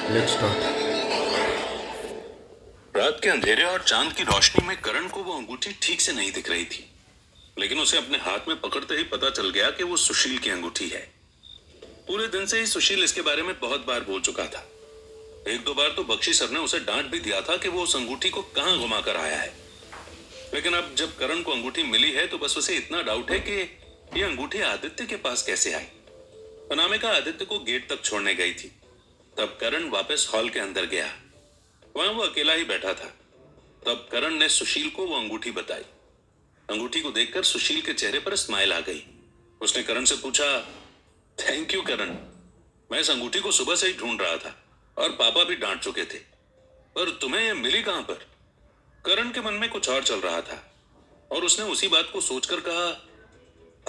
Let's start. रात के अंधेरे और चांद की रोशनी में करण को वो अंगूठी ठीक से नहीं दिख रही थी, लेकिन उसे अपने हाथ में पकड़ते ही पता चल गया कि वो सुशील की अंगूठी है। पूरे दिन से ही सुशील इसके बारे में बहुत बार बोल चुका था। एक दो बार तो बख्शी सर ने उसे डांट भी दिया था कि वो उस अंगूठी को कहां घुमा कर आया है। लेकिन अब जब करण को अंगूठी मिली है तो बस उसे इतना डाउट है कि ये अंगूठी आदित्य के पास कैसे आई। अनामिका आदित्य को गेट तक छोड़ने गई थी। तब करण वापस हॉल के अंदर गया। वहां वो अकेला ही बैठा था। तब करण ने सुशील को वो अंगूठी बताई। अंगूठी को देखकर सुशील के चेहरे पर स्माइल आ गई। उसने करण से पूछा, थैंक यू करण, मैं इस अंगूठी को सुबह से ही ढूंढ रहा था और पापा भी डांट चुके थे, पर तुम्हें ये मिली कहां पर? करण के मन में कुछ और चल रहा था और उसने उसी बात को सोचकर कहा,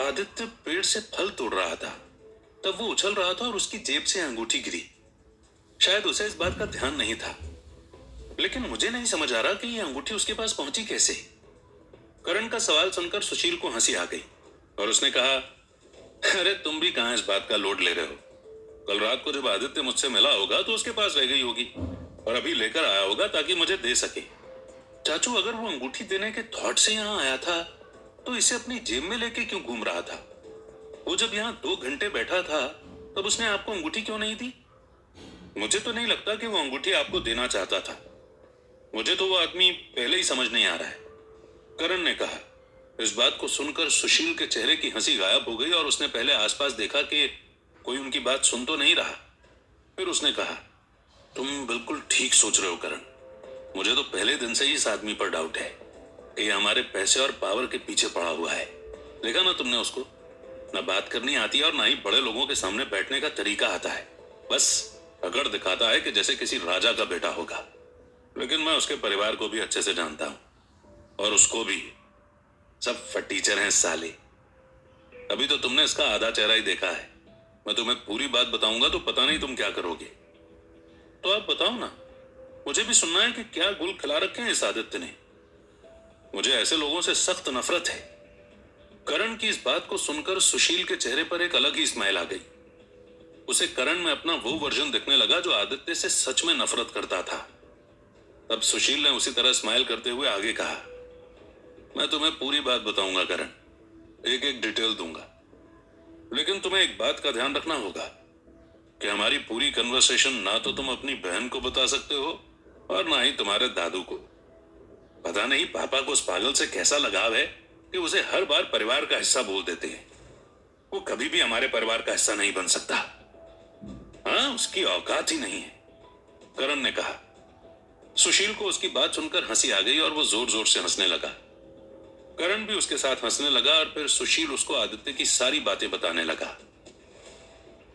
आदित्य पेड़ से फल तोड़ रहा था, तब वो उछल रहा था और उसकी जेब से अंगूठी गिरी। शायद उसे इस बात का ध्यान नहीं था, लेकिन मुझे नहीं समझ आ रहा कि ये अंगूठी उसके पास पहुंची कैसे। करण का सवाल सुनकर सुशील को हंसी आ गई और उसने कहा, अरे तुम भी कहां इस बात का लोड ले रहे हो? कल रात को जब आदित्य मुझसे मिला होगा तो उसके पास रह गई होगी और अभी लेकर आया होगा ताकि मुझे दे सके। चाचू, अगर वो अंगूठी देने के थॉट से यहाँ आया था तो इसे अपनी जेब में लेके क्यों घूम रहा था? वो जब यहाँ 2 घंटे बैठा था तब उसने आपको अंगूठी क्यों नहीं दी? मुझे तो नहीं लगता कि वो अंगूठी आपको देना चाहता था। मुझे तो वो आदमी पहले ही समझ नहीं आ रहा है, करण ने कहा। इस बात को सुनकर सुशील के चेहरे की हंसी गायब हो गई और उसने पहले आसपास देखा कि कोई उनकी बात सुन तो नहीं रहा। फिर उसने कहा, तुम बिल्कुल ठीक सोच रहे हो करण। मुझे तो पहले दिन से ही इस आदमी पर डाउट है कि ये हमारे पैसे और पावर के पीछे पड़ा हुआ है। देखा ना तुमने उसको, ना बात करनी आती है और ना ही बड़े लोगों के सामने बैठने का तरीका आता है। बस अकड़ दिखाता है कि जैसे किसी राजा का बेटा होगा। लेकिन मैं उसके परिवार को भी अच्छे से जानता हूं और उसको भी। सब फटीचर हैं साले। अभी तो तुमने इसका आधा चेहरा ही देखा है। मैं तुम्हें पूरी बात बताऊंगा तो पता नहीं तुम क्या करोगे। तो आप बताओ ना, मुझे भी सुनना है कि क्या गुल खिला रखे हैं इस आदित्य ने। मुझे ऐसे लोगों से सख्त नफरत है। करण की इस बात को सुनकर सुशील के चेहरे पर एक अलग ही स्माइल आ गई। उसे करण में अपना वो वर्जन दिखने लगा जो आदित्य से सच में नफरत करता था। तब सुशील ने उसी तरह स्माइल करते हुए आगे कहा, मैं तुम्हें पूरी बात बताऊंगा करण, एक एक डिटेल दूंगा। लेकिन तुम्हें एक बात का ध्यान रखना होगा कि हमारी पूरी कन्वर्सेशन ना तो तुम अपनी बहन को बता सकते हो और ना ही तुम्हारे दादू को। पता नहीं पापा को उस पागल से कैसा लगाव है कि उसे हर बार परिवार का हिस्सा बोल देते हैं। वो कभी भी हमारे परिवार का हिस्सा नहीं बन सकता। हाँ, उसकी औकात ही नहीं है, करण ने कहा। सुशील को उसकी बात सुनकर हंसी आ गई और वो जोर जोर से हंसने लगा। करण भी उसके साथ हंसने लगा और फिर सुशील उसको आदित्य की सारी बातें बताने लगा।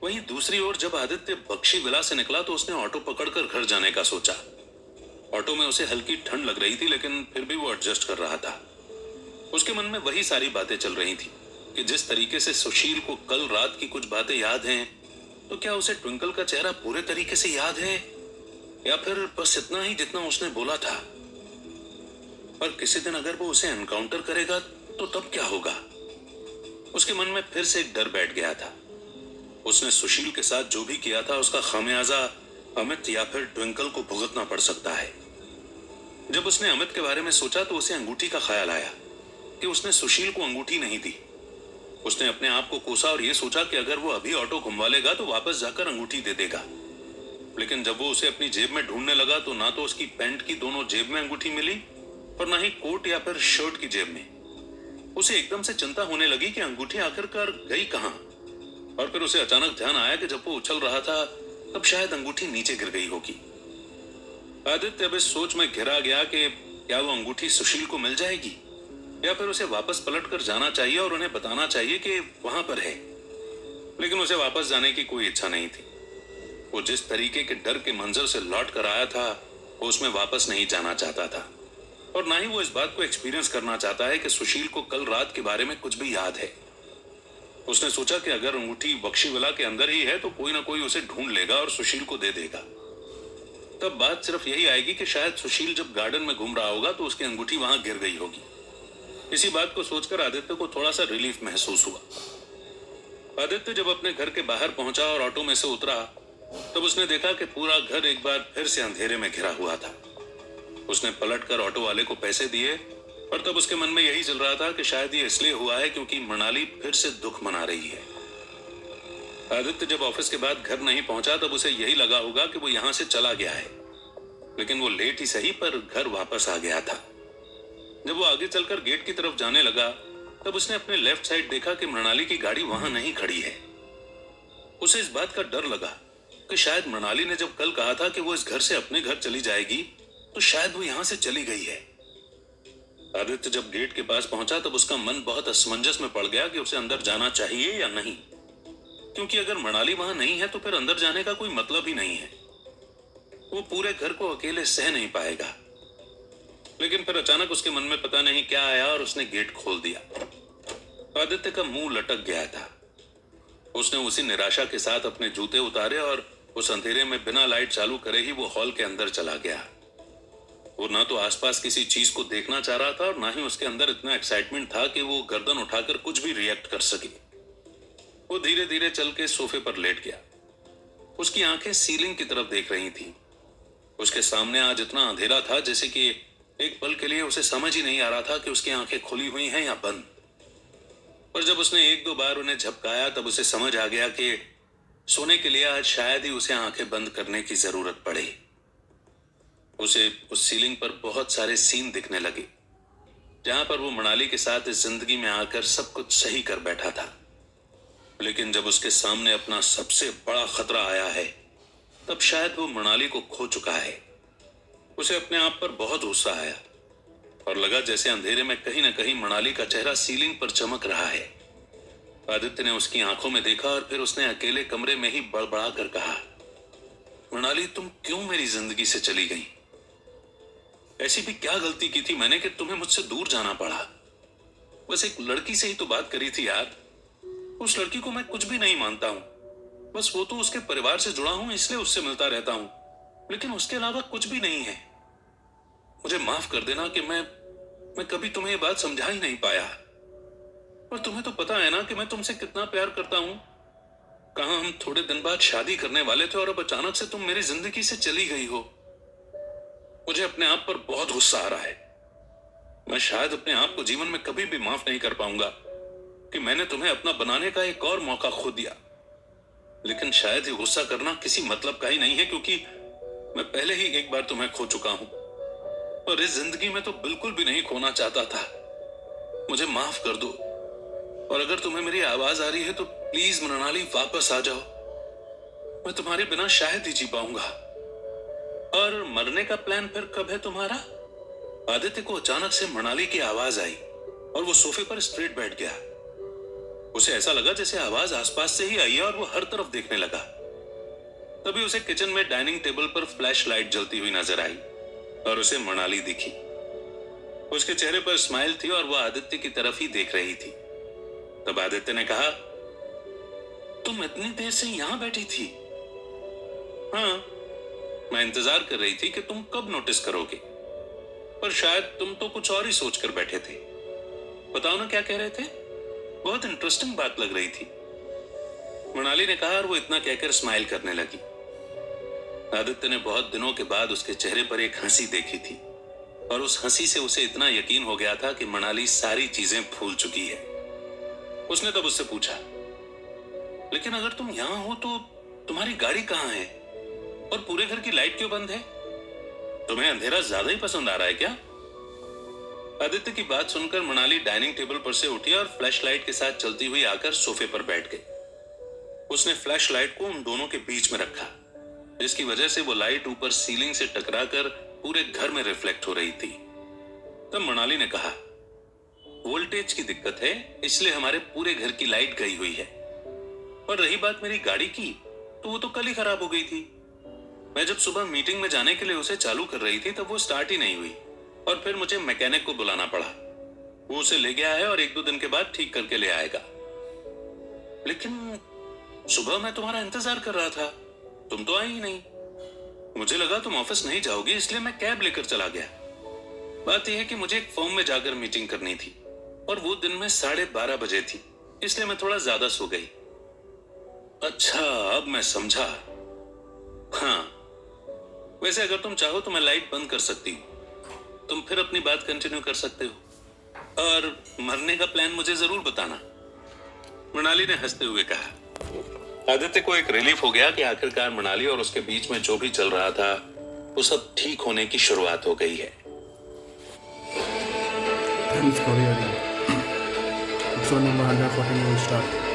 वहीं दूसरी ओर जब आदित्य बख्शी विला से निकला तो उसने ऑटो पकड़कर घर जाने का सोचा। ऑटो में उसे हल्की ठंड लग रही थी, लेकिन फिर भी वो एडजस्ट कर रहा था। उसके मन में वही सारी बातें चल रही थी कि जिस तरीके से सुशील को कल रात की कुछ बातें याद हैं, तो क्या उसे ट्विंकल का चेहरा पूरे तरीके से याद है या फिर बस इतना ही जितना उसने बोला था। पर किसी दिन अगर वो उसे एनकाउंटर करेगा तो तब क्या होगा? उसके मन में फिर से एक डर बैठ गया था। उसने सुशील के साथ जो भी किया था उसका खामियाजा अमित या फिर ट्विंकल को भुगतना पड़ सकता है। जब उसने अमित के बारे में सोचा तो उसे अंगूठी का ख्याल आया कि उसने सुशील को अंगूठी नहीं दी। उसने अपने आप को कोसा और यह सोचा कि अगर वो अभी ऑटो घुमवा लेगा तो वापस जाकर अंगूठी दे देगा। लेकिन जब वो उसे अपनी जेब में ढूंढने लगा तो ना तो उसकी पैंट की दोनों जेब में अंगूठी मिली और ना ही कोट या फिर शर्ट की जेब में। उसे एकदम से चिंता होने लगी कि अंगूठी आखिरकार गई कहां। और फिर उसे अचानक ध्यान आया कि जब वो उछल रहा था तब शायद अंगूठी नीचे गिर गई होगी। आदित्य अब इस सोच में घिरा गया कि क्या वो अंगूठी सुशील को मिल जाएगी या फिर उसे वापस पलट कर जाना चाहिए और उन्हें बताना चाहिए कि वहां पर है। लेकिन उसे वापस जाने की कोई इच्छा नहीं थी। वो जिस तरीके के डर के मंजर से लौट कर आया था वो उसमें वापस नहीं जाना चाहता था और ना ही वो इस बात को एक्सपीरियंस करना चाहता है कि सुशील को कल रात के बारे में कुछ भी याद है। उसने सोचा कि अगर अंगूठी बख्शीवाला के अंदर ही है तो कोई ना कोई उसे ढूंढ लेगा और सुशील को दे देगा। तब बात सिर्फ यही आएगी कि शायद सुशील जब गार्डन में घूम रहा होगा तो उसकी अंगूठी वहां गिर गई होगी। इसी बात को सोचकर आदित्य को थोड़ा सा रिलीफ महसूस हुआ। आदित्य जब अपने घर के बाहर पहुंचा और ऑटो में से उतरा तब उसने देखा कि पूरा घर एक बार फिर से अंधेरे में घिरा हुआ था। उसने पलटकर ऑटो वाले को पैसे दिए और तब उसके मन में यही चल रहा था कि शायद ये इसलिए हुआ है क्योंकि मृणाली फिर से दुख मना रही है। आदित्य जब ऑफिस के बाद घर नहीं पहुंचा तब उसे यही लगा होगा कि वो यहां से चला गया है, लेकिन वो लेट ही सही पर घर वापस आ गया था। जब वो आगे चलकर गेट की तरफ जाने लगा तब उसने अपने लेफ्ट साइड देखा कि मृणाली की गाड़ी वहां नहीं खड़ी है। उसे इस बात का डर लगा कि शायद मृणाली ने जब कल कहा था कि वो इस घर से अपने घर चली जाएगी तो शायद वो यहां से चली गई है। आदित्य जब गेट के पास पहुंचा तब उसका मन बहुत असमंजस में पड़ गया कि उसे अंदर जाना चाहिए या नहीं, क्योंकि अगर मृणाली वहां नहीं है तो फिर अंदर जाने का कोई मतलब ही नहीं है। वो पूरे घर को अकेले सह नहीं पाएगा। लेकिन फिर अचानक उसके मन में पता नहीं क्या आया और उसने गेट खोल दिया। आदित्य का मुंह लटक गया था। उसने उसी निराशा के साथ अपने जूते उतारे और उस अंधेरे में बिना लाइट चालू करे ही वो हॉल के अंदर चला गया। वो ना तो आसपास किसी चीज को देखना चाह रहा था और ना ही उसके अंदर इतना एक्साइटमेंट था कि वो गर्दन उठाकर कुछ भी रिएक्ट कर सके। वो धीरे धीरे चल के सोफे पर लेट गया। उसकी आंखें सीलिंग की तरफ देख रही थी। उसके सामने आज इतना अंधेरा था जैसे कि एक पल के लिए उसे समझ ही नहीं आ रहा था कि उसकी आंखें खुली हुई हैं या बंद। पर जब उसने एक दो बार उन्हें झपकाया तब उसे समझ आ गया कि सोने के लिए आज शायद ही उसे आंखें बंद करने की जरूरत पड़े। उसे उस सीलिंग पर बहुत सारे सीन दिखने लगे जहां पर वो मृणाली के साथ इस जिंदगी में आकर सब कुछ सही कर बैठा था। लेकिन जब उसके सामने अपना सबसे बड़ा खतरा आया है तब शायद वो मृणाली को खो चुका है। उसे अपने आप पर बहुत गुस्सा आया और लगा जैसे अंधेरे में कहीं ना कहीं मृणाली का चेहरा सीलिंग पर चमक रहा है। आदित्य ने उसकी आंखों में देखा और फिर उसने अकेले कमरे में ही बड़बड़ा कर कहा, मृणाली तुम क्यों मेरी जिंदगी से चली गई? ऐसी भी क्या गलती की थी मैंने कि तुम्हें मुझसे दूर जाना पड़ा? बस एक लड़की से ही तो बात करी थी यार। उस लड़की को मैं कुछ भी नहीं मानता हूं, बस वो तो उसके परिवार से जुड़ा हूं इसलिए उससे मिलता रहता हूं, लेकिन उसके अलावा कुछ भी नहीं है। मुझे माफ कर देना कि मैं कभी तुम्हें ये बात समझा ही नहीं पाया। और तुम्हें तो पता है ना कि मैं तुमसे कितना प्यार करता हूं। कहां हम थोड़े दिन बाद शादी करने वाले थे और अब अचानक से तुम मेरी जिंदगी से चली गई हो। मुझे अपने आप पर बहुत गुस्सा आ रहा है। मैं शायद अपने आप को जीवन में कभी भी माफ नहीं कर पाऊंगा कि मैंने तुम्हें अपना बनाने का एक और मौका खो दिया। लेकिन शायद ये गुस्सा करना किसी मतलब का ही नहीं है, क्योंकि मैं पहले ही एक बार तुम्हें खो चुका हूं और इस जिंदगी में तो बिल्कुल भी नहीं खोना चाहता था। मुझे माफ कर दो और अगर तुम्हें मेरी आवाज आ रही है तो प्लीज मृणाली वापस आ जाओ। मैं तुम्हारे बिना शायद ही जी पाऊंगा। और मरने का प्लान फिर कब है तुम्हारा? आदित्य को अचानक से मृणाली की आवाज आई और वो सोफे पर स्ट्रेट बैठ गया। उसे ऐसा लगा जैसे आवाज आसपास से ही आई है और वो हर तरफ देखने लगा। तभी उसे किचन में डाइनिंग टेबल पर फ्लैश लाइट जलती हुई नजर आई और उसे मृणाली दिखी। उसके चेहरे पर स्माइल थी और वो आदित्य की तरफ ही देख रही थी। तब आदित्य ने कहा, तुम इतनी देर से यहां बैठी थी? हाँ, मैं इंतजार कर रही थी कि तुम कब नोटिस करोगे, पर शायद तुम तो कुछ और ही सोचकर बैठे थे। बताओ ना क्या कह रहे थे? बहुत इंटरेस्टिंग बात लग रही थी, मृणाली ने कहा और वो इतना कहकर स्माइल करने लगी। आदित्य ने बहुत दिनों के बाद उसके चेहरे पर एक हंसी देखी थी और उस हंसी से उसे इतना यकीन हो गया था कि मृणाली सारी चीजें भूल चुकी है। उसने तब उससे पूछा, लेकिन अगर तुम यहां हो तो तुम्हारी गाड़ी कहां है और पूरे घर की लाइट क्यों बंद है? तुम्हें अंधेरा ज्यादा ही पसंद आ रहा है क्या? आदित्य की बात सुनकर मृणाली डाइनिंग टेबल पर से उठी और फ्लैश लाइट के साथ चलती हुई आकर सोफे पर बैठ गई। उसने फ्लैश लाइट को उन दोनों के बीच में रखा, जिसकी वजह से वो लाइट ऊपर सीलिंग से टकराकर पूरे घर में रिफ्लेक्ट हो रही थी। तब मृणाली ने कहा, वोल्टेज की दिक्कत है इसलिए हमारे पूरे घर की लाइट गई हुई है। और रही बात मेरी गाड़ी की, तो वो तो कल ही खराब हो गई थी। मैं जब सुबह मीटिंग में जाने के लिए उसे चालू कर रही थी तब वो स्टार्ट ही नहीं हुई और फिर मुझे मैकेनिक को बुलाना पड़ा। वो उसे ले गया है और एक दो दिन के बाद ठीक करके ले आएगा। लेकिन सुबह मैं तुम्हारा इंतजार कर रहा था, तुम तो आई ही नहीं। मुझे लगा तुम ऑफिस नहीं जाओगी इसलिए मैं कैब लेकर चला गया। बात यह है कि मुझे एक फॉर्म में जाकर मीटिंग करनी थी और वो दिन में 12:30 बजे थी, इसलिए मैं थोड़ा ज्यादा सो गई। अच्छा, अब मैं समझा। हाँ, वैसे अगर तुम चाहो तो मैं लाइट बंद कर सकती हूँ, तुम फिर अपनी बात कंटिन्यू कर सकते हो, और मरने का प्लान मुझे जरूर बताना। मृणाली ने हंसते हुए कहा। आदित्य को एक रिलीफ हो गया कि आखिरकार मृणाली और उसके बीच में जो भी चल रहा था वो सब ठीक होने की शुरुआत हो गई है। Episode number 114 will start.